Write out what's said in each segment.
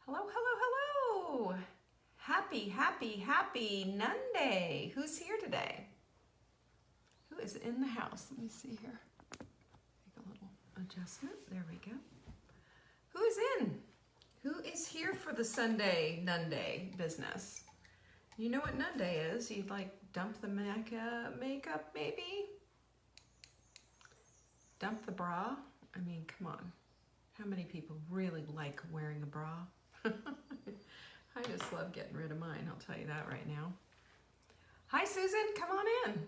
Hello, hello, hello. Happy Monday. Who's here today? Who is in the house? Let me see here. Make a little adjustment. There we go. Who is in? Who is here for the Sunday Nunday business? You know what Nunday is? You'd like dump the makeup maybe? Dump the bra? I mean, come on. How many people really like wearing a bra? I just love getting rid of mine, I'll tell you that right now. Hi Susan, come on in.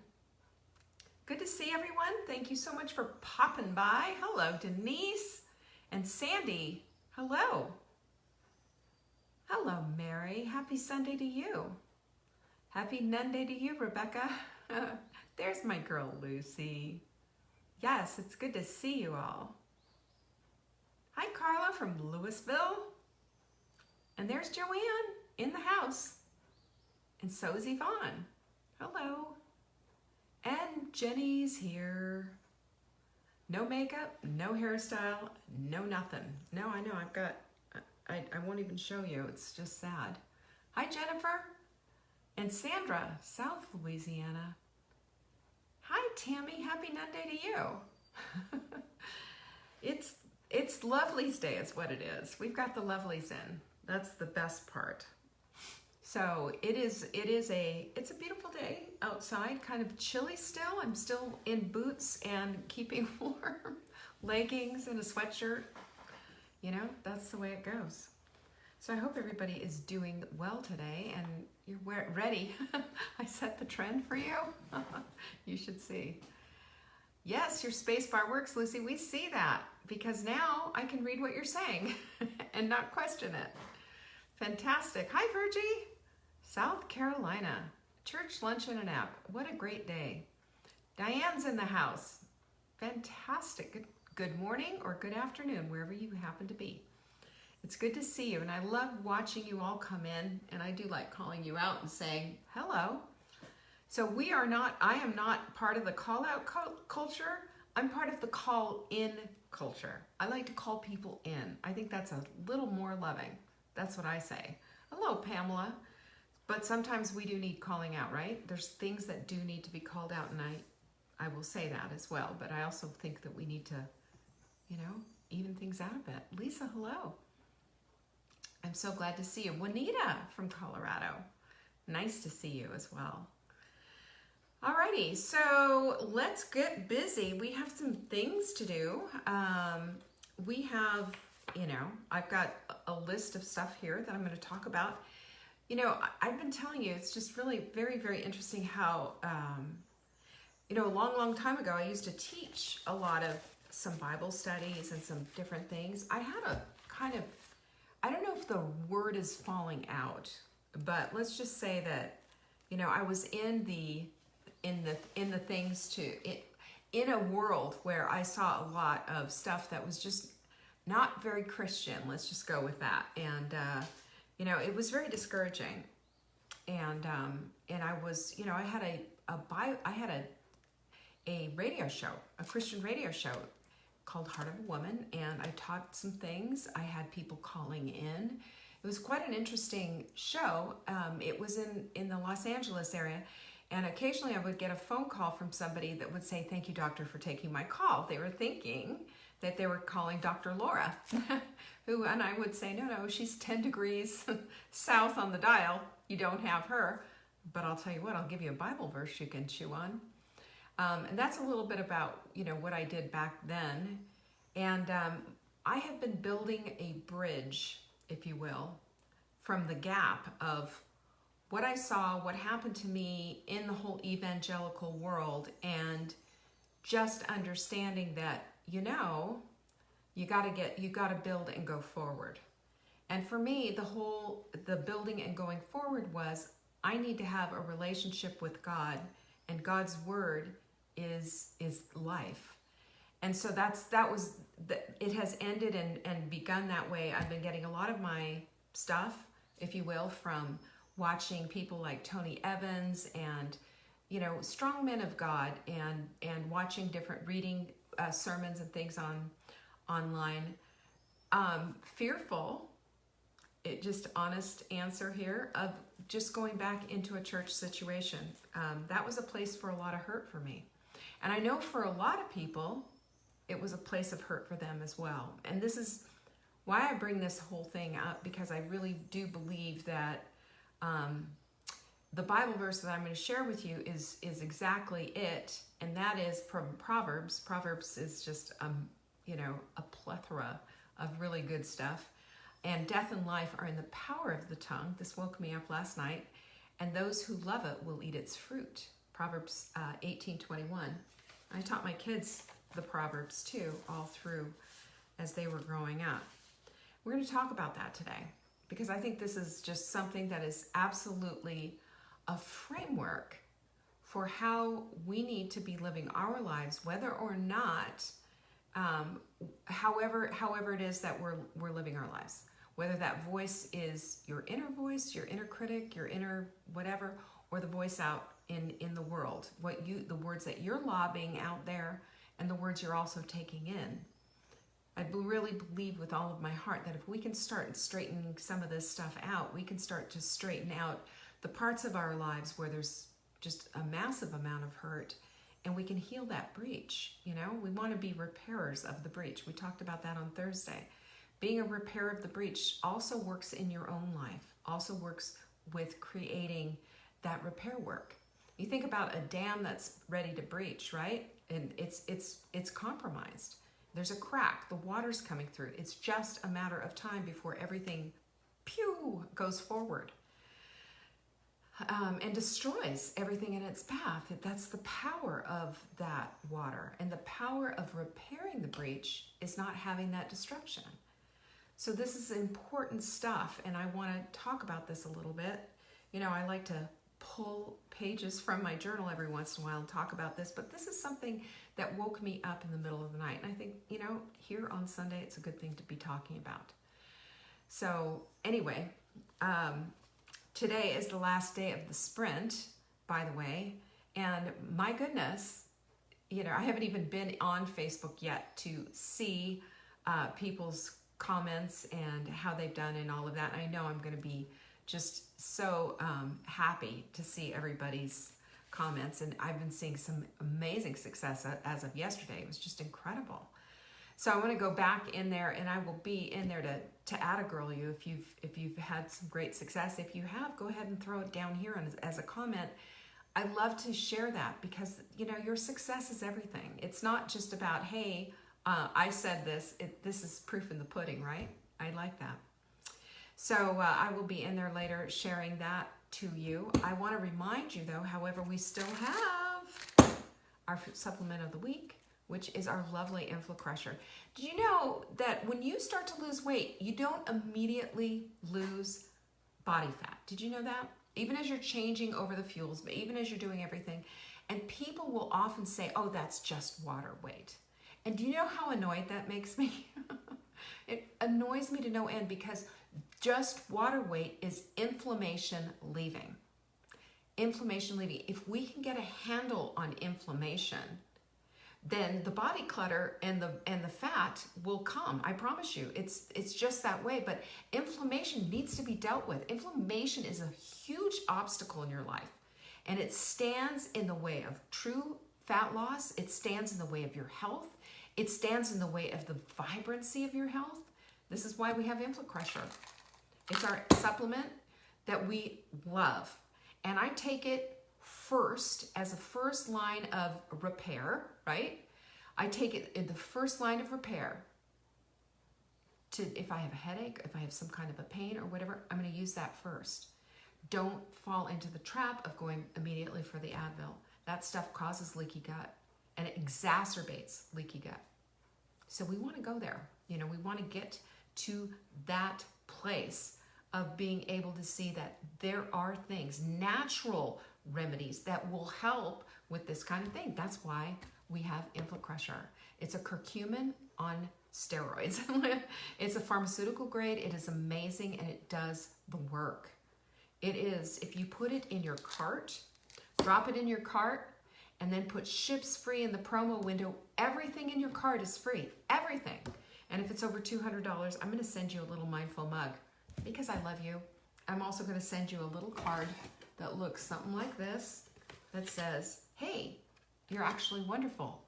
Good to see everyone. Thank you so much for popping by. Hello Denise and Sandy. Hello. Hello Mary. Happy Sunday to you. Happy Nunday to you, Rebecca. There's my girl Lucy. Yes, it's good to see you all. Hi Carla from Louisville. And there's Joanne in the house. And so is Yvonne. Hello. And Jenny's here. No makeup, no hairstyle, no nothing. No, I know, I won't even show you. It's just sad. Hi Jennifer. And Sandra, South Louisiana. Hi Tammy, happy Nunday to you. It's Lovelies Day is what it is. We've got the lovelies in. That's the best part. So it's a beautiful day outside, kind of chilly still. I'm still in boots and keeping warm, leggings and a sweatshirt. You know, that's the way it goes. So I hope everybody is doing well today and you're ready. I set the trend for you. You should see. Yes, your space bar works, Lucy. We see that because now I can read what you're saying and not question it. Fantastic. Hi, Virgie. South Carolina. Church, lunch, and a nap. What a great day. Diane's in the house. Fantastic. Good morning or good afternoon, wherever you happen to be. It's good to see you, and I love watching you all come in, and I do like calling you out and saying hello. So I am not part of the call-out culture. I'm part of the call-in culture. I like to call people in. I think that's a little more loving. That's what I say. Hello, Pamela. But sometimes we do need calling out, right? There's things that do need to be called out, and I will say that as well. But I also think that we need to, even things out a bit. Lisa, hello. I'm so glad to see you. Juanita from Colorado. Nice to see you as well. Alrighty, so let's get busy. We have some things to do. We have, I've got a list of stuff here that I'm going to talk about. I've been telling you, it's just really very, very interesting how, a long time ago, I used to teach a lot of some Bible studies and some different things. I had a kind of, I don't know if the word is falling out, but let's just say that, I was in the things in a world where I saw a lot of stuff that was just not very Christian. Let's just go with that. And, it was very discouraging. And I was, I had a radio show, a Christian radio show called Heart of a Woman. And I taught some things. I had people calling in. It was quite an interesting show. It was in the Los Angeles area. And occasionally I would get a phone call from somebody that would say, "Thank you, doctor, for taking my call." They were thinking that they were calling Dr. Laura, and I would say, no, she's 10 degrees south on the dial. You don't have her. But I'll tell you what, I'll give you a Bible verse you can chew on. And that's a little bit about, what I did back then. And I have been building a bridge, if you will, from the gap of what I saw, what happened to me in the whole evangelical world, and just understanding that, you got to build and go forward. And for me, the building and going forward was, I need to have a relationship with God, and God's word is life. And so it has ended and begun that way. I've been getting a lot of my stuff, if you will, from watching people like Tony Evans and, strong men of God, and watching reading sermons and things online. Fearful just honest answer here of just going back into a church situation. That was a place for a lot of hurt for me. And I know for a lot of people, it was a place of hurt for them as well. And this is why I bring this whole thing up, because I really do believe that the Bible verse that I'm going to share with you is exactly it. And that is from Proverbs. Proverbs is just, a plethora of really good stuff. And death and life are in the power of the tongue. This woke me up last night. And those who love it will eat its fruit. Proverbs 18:21. I taught my kids the Proverbs too, all through as they were growing up. We're going to talk about that today, because I think this is just something that is absolutely a framework for how we need to be living our lives, whether or not, however it is that we're living our lives. Whether that voice is your inner voice, your inner critic, your inner whatever, or the voice out in the world, the words that you're lobbying out there and the words you're also taking in. I really believe with all of my heart that if we can start straightening some of this stuff out, we can start to straighten out the parts of our lives where there's just a massive amount of hurt, and we can heal that breach. We want to be repairers of the breach. We talked about that on Thursday. Being a repairer of the breach also works in your own life, also works with creating that repair work. You think about a dam that's ready to breach, right? And it's compromised. There's a crack, the water's coming through. It's just a matter of time before everything, goes forward and destroys everything in its path. That's the power of that water. And the power of repairing the breach is not having that destruction. So this is important stuff, and I want to talk about this a little bit. I like to pull pages from my journal every once in a while and talk about this, but this is something that woke me up in the middle of the night. And I think, here on Sunday, it's a good thing to be talking about. So anyway, today is the last day of the sprint, by the way, and my goodness, I haven't even been on Facebook yet to see people's comments and how they've done and all of that. And I know I'm going to be just so happy to see everybody's comments, and I've been seeing some amazing success as of yesterday. It was just incredible. So I want to go back in there, and I will be in there to atta-girl you if you've had some great success. If you have, go ahead and throw it down here as a comment. I love to share that, because your success is everything. It's not just about, hey, I said this. This is proof in the pudding, right? I like that. So I will be in there later sharing that to you. I want to remind you, though, however, we still have our supplement of the week, which is our lovely InflaCrusher. Did you know that when you start to lose weight, you don't immediately lose body fat? Did you know that? Even as you're changing over the fuels, but even as you're doing everything. And people will often say, oh, that's just water weight. And do you know how annoyed that makes me? It annoys me to no end, because just water weight is inflammation leaving. Inflammation leaving. If we can get a handle on inflammation, then the body clutter and the fat will come. I promise you, it's just that way. But inflammation needs to be dealt with. Inflammation is a huge obstacle in your life, and it stands in the way of true fat loss. It stands in the way of your health. It stands in the way of the vibrancy of your health. This is why we have InflaCrusher. It's our supplement that we love. And I take it first as a first line of repair, right? I take it in the first line of repair to, if I have a headache, if I have some kind of a pain or whatever, I'm going to use that first. Don't fall into the trap of going immediately for the Advil. That stuff causes leaky gut, and it exacerbates leaky gut. So we want to go there. We want to get to that place of being able to see that there are things, natural remedies that will help with this kind of thing. That's why we have InflaCrusher. It's a curcumin on steroids. It's a pharmaceutical grade. It is amazing, and it does the work. It is, if you put it in your cart, drop it in your cart, and then put ships free in the promo window, everything in your cart is free. Everything. And if it's over $200, I'm going to send you a little mindful mug. because I love you, I'm also going to send you a little card that looks something like this that says, hey, you're actually wonderful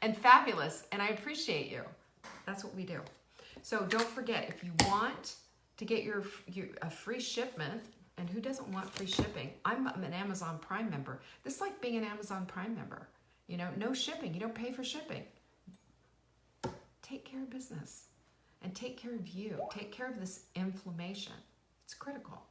and fabulous, and I appreciate you. That's what we do. So don't forget, if you want to get a free shipment, and who doesn't want free shipping? I'm an Amazon Prime member. This is like being an Amazon Prime member. You know, no shipping. You don't pay for shipping. Take care of business and take care of you. Take care of this inflammation. It's critical.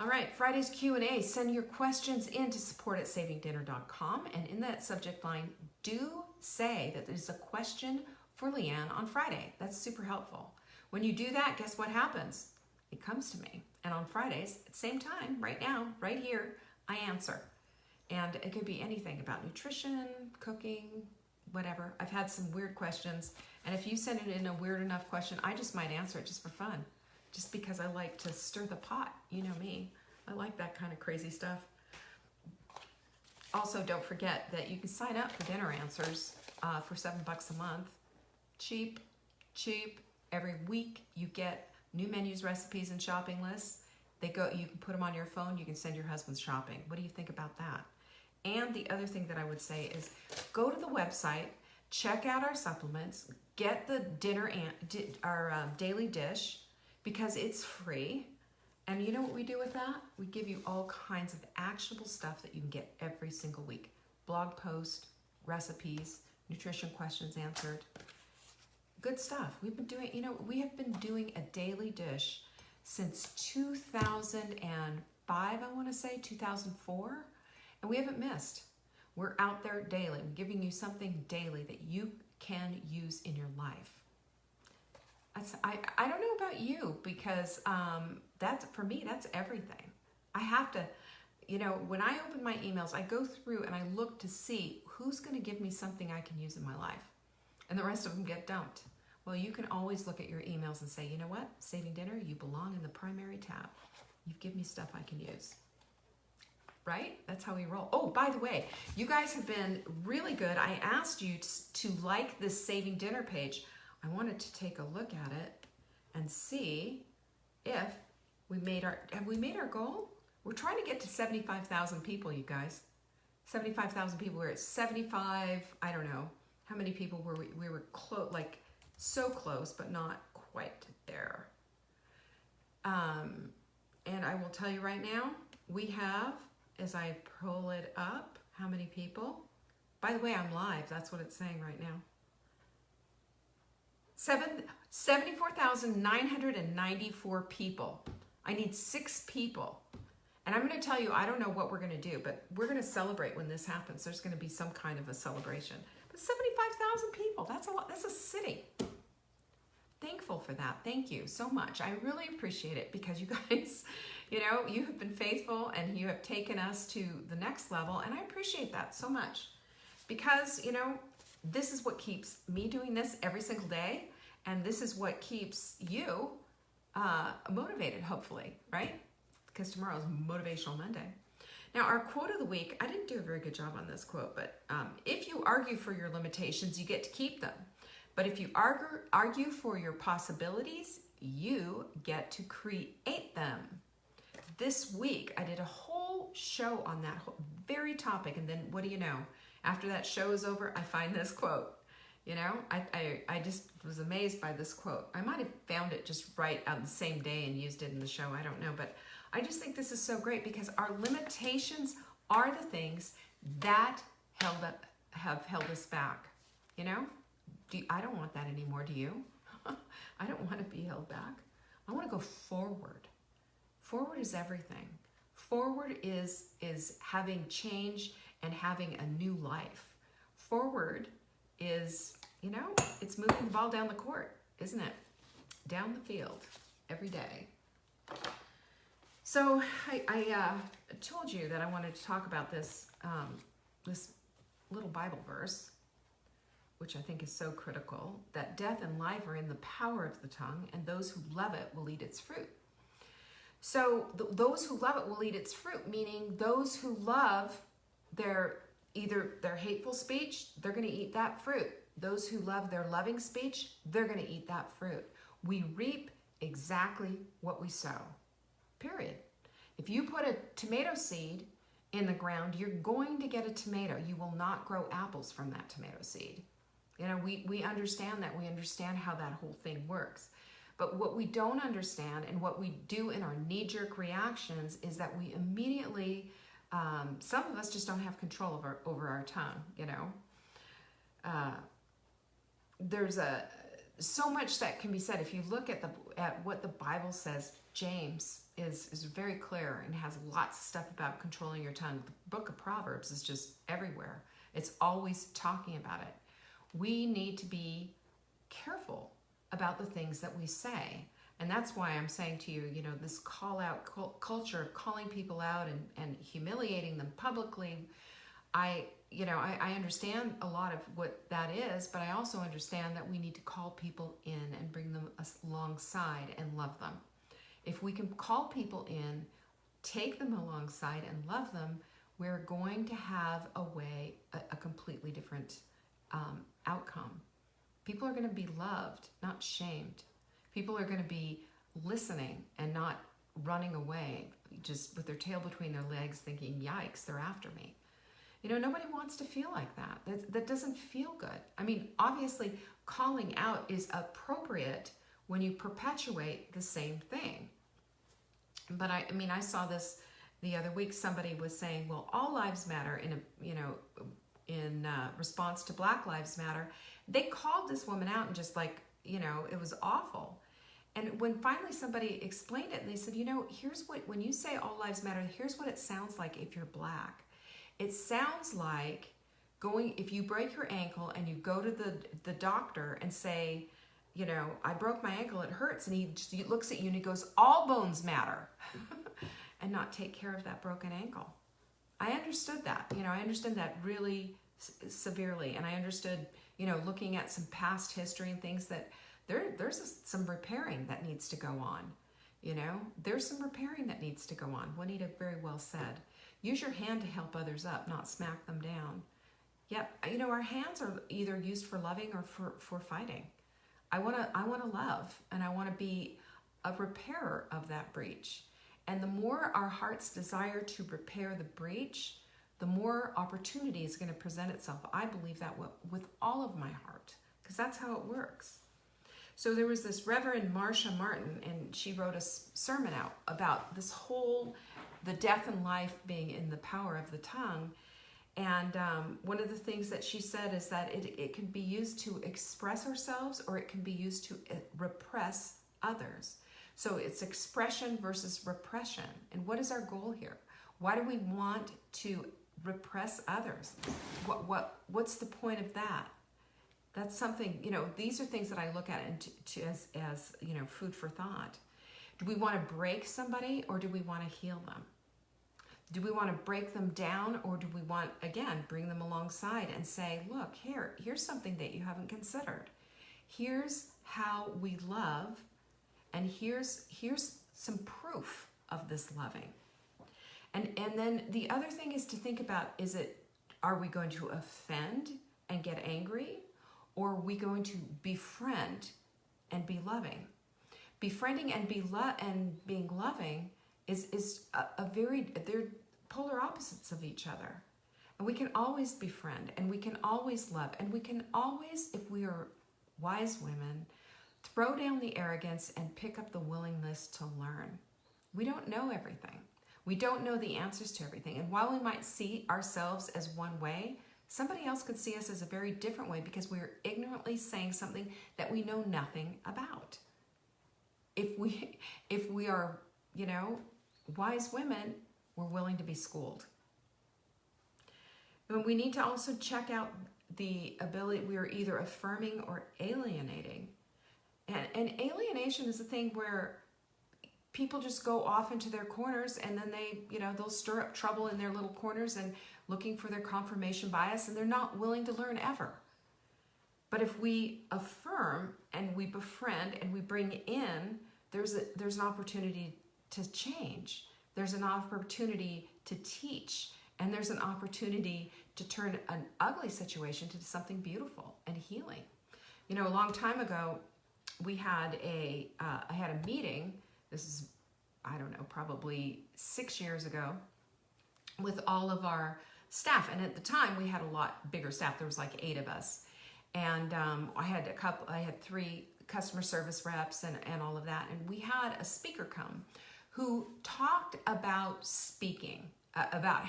All right, Friday's Q&A. Send your questions in to support@savingdinner.com, and in that subject line, do say that there's a question for Leanne on Friday. That's super helpful. When you do that, guess what happens? It comes to me. And on Fridays, at the same time, right now, right here, I answer. And it could be anything about nutrition, cooking, whatever. I've had some weird questions, and if you send it in a weird enough question, I just might answer it just for fun. Just because I like to stir the pot. You know me. I like that kind of crazy stuff. Also, don't forget that you can sign up for dinner answers for $7 a month. Cheap, cheap. Every week you get new menus, recipes, and shopping lists. You can put them on your phone. You can send your husband shopping. What do you think about that? And the other thing that I would say is go to the website, check out our supplements, get the our daily dish, because it's free. And you know what we do with that? We give you all kinds of actionable stuff that you can get every single week. Blog post, recipes, nutrition questions answered. Good stuff. We've been doing, we have been doing a daily dish since 2005, I want to say, 2004. And we haven't missed. We're out there daily. I'm giving you something daily that you can use in your life. I don't know about you, because for me, that's everything. I have to, when I open my emails, I go through and I look to see who's going to give me something I can use in my life. And the rest of them get dumped. Well, you can always look at your emails and say, you know what? Saving Dinner, you belong in the primary tab. You've given me stuff I can use. Right? That's how we roll. Oh, by the way, you guys have been really good. I asked you to like this Saving Dinner page. I wanted to take a look at it and see if have we made our goal? We're trying to get to 75,000 people, you guys. 75,000 people. We're at 75, I don't know. How many people were we? We were close, like so close, but not quite there. And I will tell you right now, we have, as I pull it up, how many people? By the way, I'm live. That's what it's saying right now. 74,994 people. I need 6 people. And I'm going to tell you, I don't know what we're going to do, but we're going to celebrate when this happens. There's going to be some kind of a celebration. But 75,000 people, that's a lot. That's a city. Thankful for that. Thank you so much. I really appreciate it, because you guys, you have been faithful and you have taken us to the next level. And I appreciate that so much, because, this is what keeps me doing this every single day. And this is what keeps you motivated, hopefully, right? Because tomorrow is Motivational Monday. Now, our quote of the week, I didn't do a very good job on this quote, but if you argue for your limitations, you get to keep them. But if you argue for your possibilities, you get to create them. This week, I did a whole show on that very topic, and then what do you know? After that show is over, I find this quote. I just was amazed by this quote. I might have found it just right on the same day and used it in the show. I don't know, but I just think this is so great, because our limitations are the things that have held us back. I don't want that anymore. Do you? I don't want to be held back. I want to go forward. Forward is everything. Forward is having change and having a new life. Forward is, it's moving the ball down the court, isn't it? Down the field every day. So I told you that I wanted to talk about this little Bible verse, which I think is so critical, that death and life are in the power of the tongue, and those who love it will eat its fruit. So those who love it will eat its fruit, meaning those who love their hateful speech, they're going to eat that fruit. Those who love their loving speech, they're going to eat that fruit. We reap exactly what we sow, period. If you put a tomato seed in the ground, you're going to get a tomato. You will not grow apples from that tomato seed. You know, we understand that. We understand how that whole thing works. But what we don't understand, and what we do in our knee-jerk reactions, is that we immediately, some of us just don't have control over our tongue, you know. There's so much that can be said. If you look at what the Bible says, James is very clear and has lots of stuff about controlling your tongue. The book of Proverbs is just everywhere. It's always talking about it. We need to be careful about the things that we say. And that's why I'm saying to you, you know, this call out culture of calling people out and humiliating them publicly. I understand a lot of what that is, but I also understand that we need to call people in and bring them alongside and love them. If we can call people in, take them alongside and love them, we're going to have a completely different outcome. People are going to be loved, not shamed. People are going to be listening and not running away, just with their tail between their legs thinking, yikes, they're after me. You know, nobody wants to feel like that. That doesn't feel good. I mean, obviously, calling out is appropriate when you perpetuate the same thing. But I saw this the other week. Somebody was saying, well, all lives matter in response to Black Lives Matter. They called this woman out and just it was awful. And when finally somebody explained it, and they said, when you say all lives matter, here's what it sounds like if you're Black. It sounds like if you break your ankle and you go to the doctor and say, I broke my ankle, it hurts. And he looks at you and he goes, all bones matter. And not take care of that broken ankle. I understood that. I understood that really severely. And I understood, looking at some past history and things that there's some repairing that needs to go on. There's some repairing that needs to go on. Juanita very well said. Use your hand to help others up, not smack them down. Yep, our hands are either used for loving or for fighting. I want to love, and I want to be a repairer of that breach. And the more our hearts desire to repair the breach, the more opportunity is going to present itself. I believe that with all of my heart, because that's how it works. So there was this Reverend Marsha Martin, and she wrote a sermon out about this whole, the death and life being in the power of the tongue. And one of the things that she said is that it can be used to express ourselves, or it can be used to repress others. So it's expression versus repression. And what is our goal here? Why do we want to repress others? What's the point of that? That's something, these are things that I look at as food for thought. Do we want to break somebody, or do we want to heal them? Do we want to break them down, or do we want, again, bring them alongside and say, look, here's something that you haven't considered. Here's how we love, and here's some proof of this loving. And then the other thing is to think about, are we going to offend and get angry, or are we going to befriend and be loving? Befriending and being loving is they're polar opposites of each other. And we can always befriend, and we can always love, and we can always, if we are wise women, throw down the arrogance and pick up the willingness to learn. We don't know everything. We don't know the answers to everything. And while we might see ourselves as one way, somebody else could see us as a very different way, because we're ignorantly saying something that we know nothing about. If we are, wise women, we're willing to be schooled. And we need to also check out the ability, we are either affirming or alienating. And alienation is a thing where people just go off into their corners, and then they'll stir up trouble in their little corners and looking for their confirmation bias, and they're not willing to learn ever. But if we affirm and we befriend and we bring in, there's an opportunity to change. There's an opportunity to teach, and there's an opportunity to turn an ugly situation into something beautiful and healing. A long time ago, we had I had a meeting. This is, I don't know, probably 6 years ago, with all of our staff. And at the time we had a lot bigger staff. There was like 8 of us. And I had 3 customer service reps and all of that. And we had a speaker come who talked about speaking, about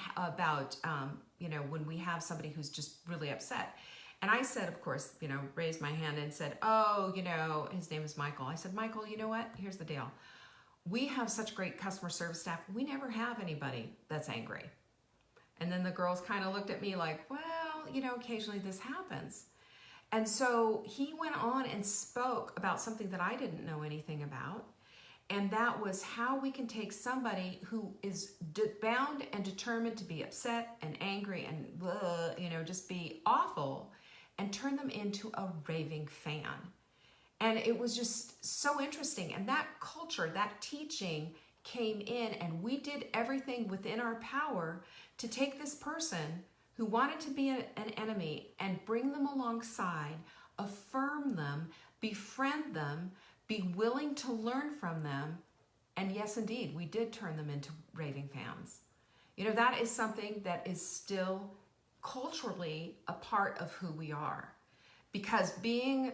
when we have somebody who's just really upset. And I said, of course, raised my hand and said, oh, his name is Michael. I said, Michael, you know what? Here's the deal. We have such great customer service staff. We never have anybody that's angry. And then the girls kind of looked at me like, well, occasionally this happens. And so he went on and spoke about something that I didn't know anything about. And that was how we can take somebody who is bound and determined to be upset and angry and just be awful, and turn them into a raving fan. And it was just so interesting. And that culture, that teaching came in, and we did everything within our power to take this person who wanted to be an enemy and bring them alongside, affirm them, befriend them, be willing to learn from them. And yes, indeed, we did turn them into raving fans. That is something that is still culturally a part of who we are. Because being,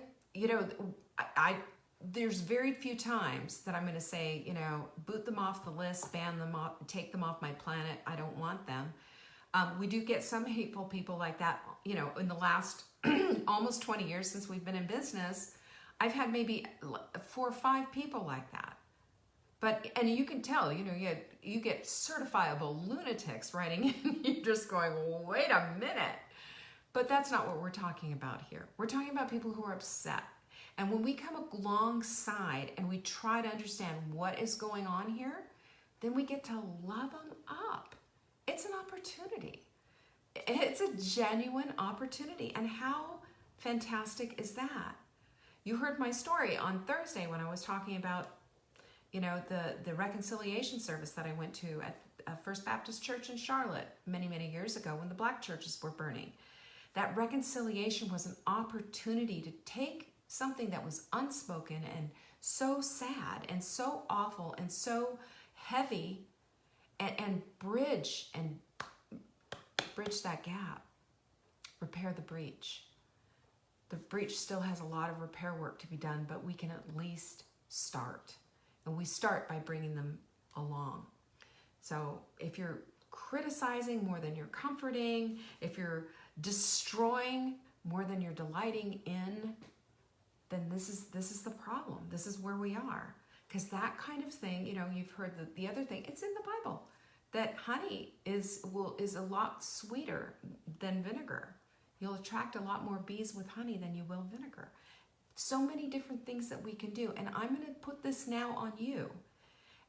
there's very few times that I'm going to say, boot them off the list, ban them off, take them off my planet. I don't want them. We do get some hateful people like that. In the last almost 20 years since we've been in business, I've had maybe 4 or 5 people like that. And you can tell, you get certifiable lunatics writing in. You're just going, wait a minute. But that's not what we're talking about here. We're talking about people who are upset. And when we come alongside and we try to understand what is going on here, then we get to love them up. It's an opportunity. It's a genuine opportunity. And how fantastic is that? You heard my story on Thursday when I was talking about, the reconciliation service that I went to at First Baptist Church in Charlotte many, many years ago when the black churches were burning. That reconciliation was an opportunity to take something that was unspoken and so sad and so awful and so heavy and bridge that gap, repair the breach. The breach still has a lot of repair work to be done, but we can at least start. And we start by bringing them along. So if you're criticizing more than you're comforting, if you're destroying more than you're delighting in, then this is the problem. This is where we are. Because that kind of thing, you've heard the other thing, it's in the Bible, that honey is a lot sweeter than vinegar. You'll attract a lot more bees with honey than you will vinegar. So many different things that we can do. And I'm going to put this now on you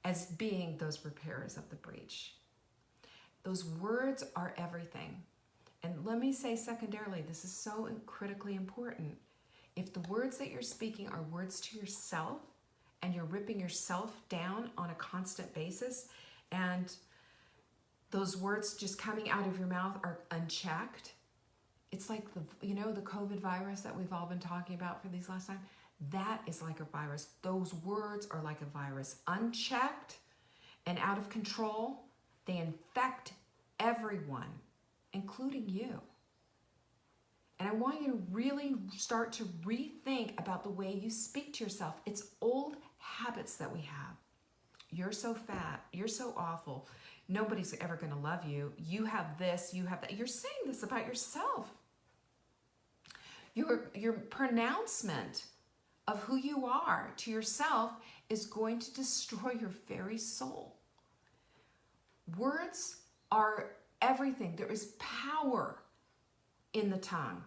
as being those repairers of the breach. Those words are everything. And let me say secondarily, this is so critically important. If the words that you're speaking are words to yourself, and you're ripping yourself down on a constant basis, and those words just coming out of your mouth are unchecked, it's like the COVID virus that we've all been talking about for these last time. That is like a virus. Those words are like a virus. Unchecked and out of control, they infect everyone, including you. And I want you to really start to rethink about the way you speak to yourself. It's old habits that we have. You're so fat. You're so awful. Nobody's ever going to love you. You have this, you have that. You're saying this about yourself. Your pronouncement of who you are to yourself is going to destroy your very soul. Words are everything. There is power in the tongue.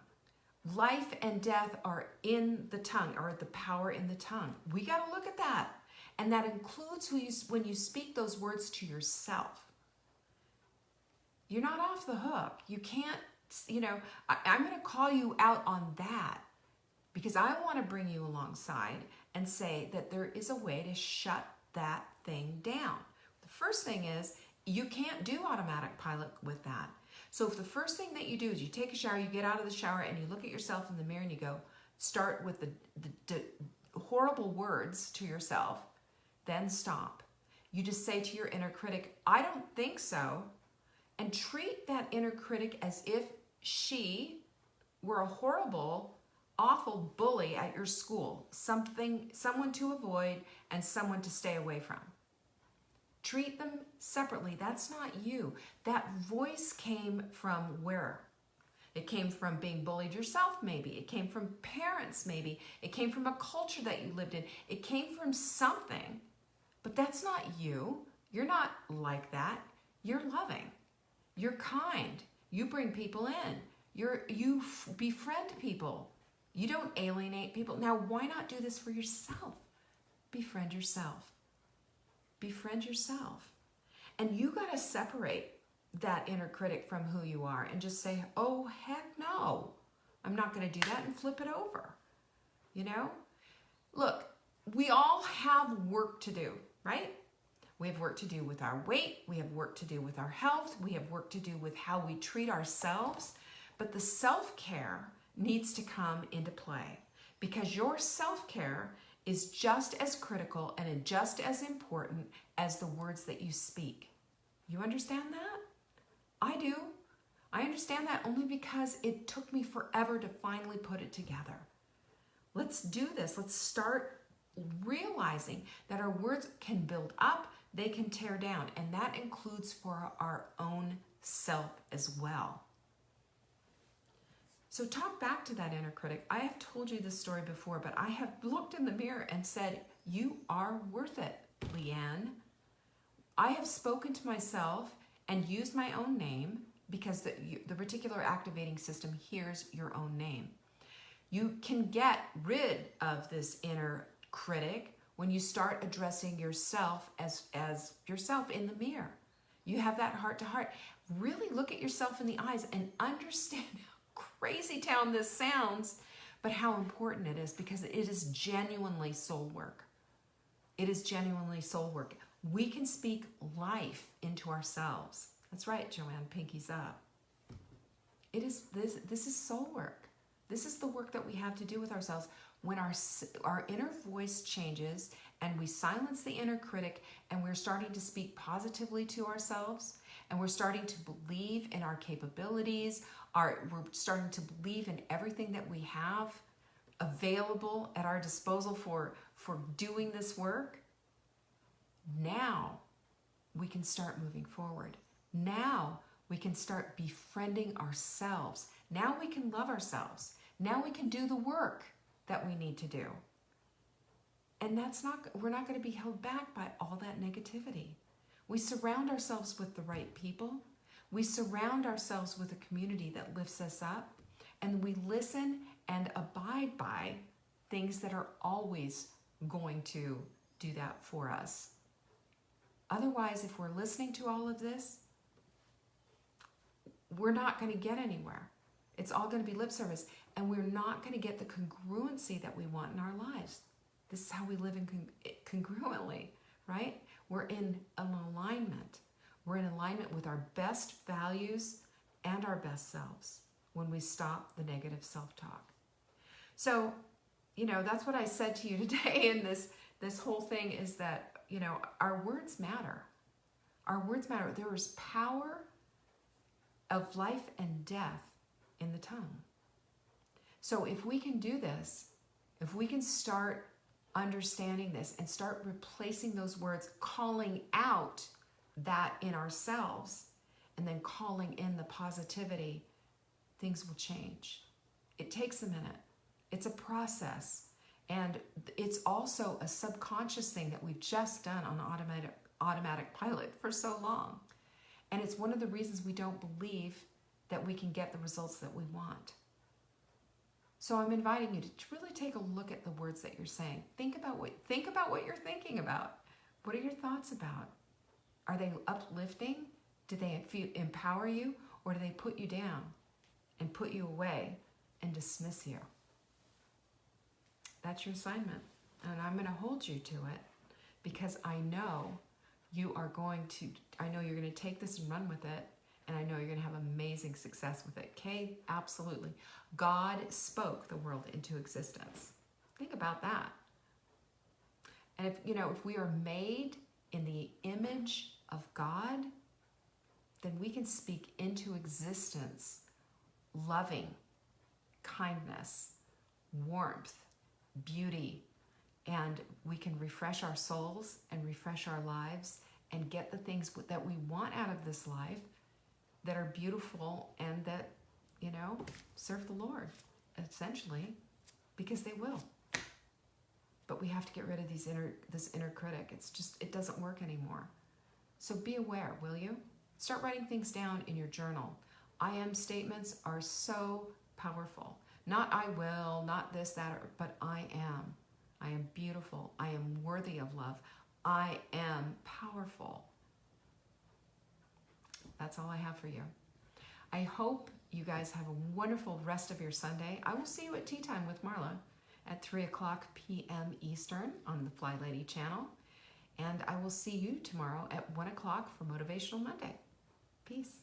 Life and death are in the tongue, or the power in the tongue. We got to look at that. And that includes when you speak those words to yourself. You're not off the hook. You can't, I'm going to call you out on that, because I want to bring you alongside and say that there is a way to shut that thing down. The first thing is, you can't do automatic pilot with that. So if the first thing that you do is you take a shower, you get out of the shower and you look at yourself in the mirror and you go, start with horrible words to yourself, then stop. You just say to your inner critic, I don't think so, and treat that inner critic as if she were a horrible, awful bully at your school, someone to avoid and someone to stay away from. Treat them separately. That's not you. That voice came from where? It came from being bullied yourself, maybe. It came from parents, maybe. It came from a culture that you lived in. It came from something, but that's not you. You're not like that. You're loving. You're kind. You bring people in. You befriend people. You don't alienate people. Now, why not do this for yourself? Befriend yourself. Befriend yourself. And you got to separate that inner critic from who you are and just say, oh, heck no. I'm not going to do that, and flip it over. You know? Look, we all have work to do, right? We have work to do with our weight. We have work to do with our health. We have work to do with how we treat ourselves. But the self-care needs to come into play, because your self-care is just as critical and just as important as the words that you speak. You understand that? I do. I understand that only because it took me forever to finally put it together. Let's do this. Let's start realizing that our words can build up, they can tear down, and that includes for our own self as well. So talk back to that inner critic. I have told you this story before, but I have looked in the mirror and said, you are worth it, Leanne. I have spoken to myself and used my own name, because the reticular activating system hears your own name. You can get rid of this inner critic when you start addressing yourself as yourself in the mirror. You have that heart to heart. Really look at yourself in the eyes and understand how crazy town this sounds, but how important it is, because it is genuinely soul work. It is genuinely soul work. We can speak life into ourselves. That's right, Joanne, pinkies up. It is this is soul work. This is the work that we have to do with ourselves. When our inner voice changes and we silence the inner critic and we're starting to speak positively to ourselves, and we're starting to believe in our capabilities, we're starting to believe in everything that we have available at our disposal for doing this work, now we can start moving forward. Now we can start befriending ourselves. Now we can love ourselves. Now we can do the work that we need to do. And we're not going to be held back by all that negativity. We surround ourselves with the right people. We surround ourselves with a community that lifts us up. And we listen and abide by things that are always going to do that for us. Otherwise, if we're listening to all of this, we're not going to get anywhere. It's all going to be lip service, and we're not going to get the congruency that we want in our lives. This is how we live congruently, right? We're in an alignment. We're in alignment with our best values and our best selves when we stop the negative self-talk. So, that's what I said to you today in this whole thing, is that, our words matter. Our words matter. There is power of life and death in the tongue. So if we can do this, if we can start understanding this and start replacing those words, calling out that in ourselves, and then calling in the positivity, things will change. It takes a minute. It's a process. And it's also a subconscious thing that we've just done on automatic pilot for so long. And it's one of the reasons we don't believe that we can get the results that we want. So I'm inviting you to really take a look at the words that you're saying. Think about what you're thinking about. What are your thoughts about? Are they uplifting? Do they empower you? Or do they put you down and put you away and dismiss you? That's your assignment. And I'm going to hold you to it, because I know you're going to take this and run with it. And I know you're going to have amazing success with it. Okay? Absolutely. God spoke the world into existence. Think about that. And if we are made in the image of God, then we can speak into existence loving, kindness, warmth, beauty, and we can refresh our souls and refresh our lives and get the things that we want out of this life that are beautiful and that, serve the Lord, essentially, because they will. But we have to get rid of this inner critic. It doesn't work anymore. So be aware, will you? Start writing things down in your journal. I am statements are so powerful. Not I will, not this, that, but I am. I am beautiful. I am worthy of love. I am powerful. That's all I have for you. I hope you guys have a wonderful rest of your Sunday. I will see you at Tea Time with Marla at 3:00 p.m. Eastern on the Fly Lady channel. And I will see you tomorrow at 1 o'clock for Motivational Monday. Peace.